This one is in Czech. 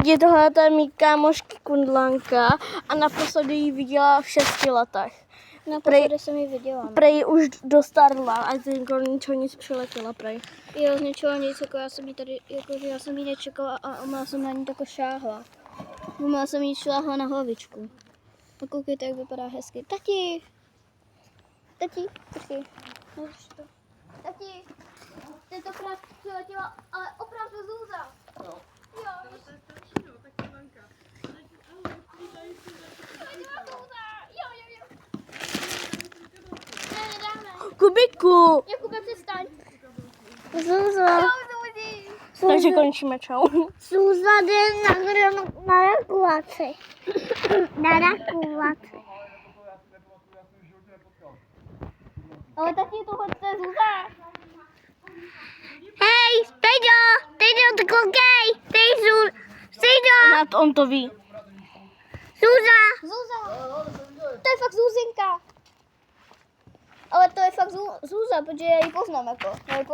lidi, tohle je mý kámošky Kundlanka a naposledy ji viděla v 6 letech. Naposledy jsem ji viděla. Prej už dostarla a z ničeho nic přiletěla prej. Jo, z ničeho nic, jako já jsem ji tady, jakože já jsem ji nečekala a má jsem na ní tako šáhla. Má jsem jí šláhla na hlavičku. A koukejte, jak vypadá hezky. Tati! Tati! Tati! Tati! Tentokrát přiletěla, ale opravdu Zůza. Jo. Jo. Kubiku! Jakube, přestaň. Zůza. Takže končíme, čau. Zůza jde na regulaci. Na regulaci. Ale tati, tohle je Zůza. Hej, Stejdo, ty koukej. Stejdo. On to ví. Zůza. Zůza. To je fakt Zůzinka. Ale to je fakt Zůza, protože já ji poznám jako. Já ji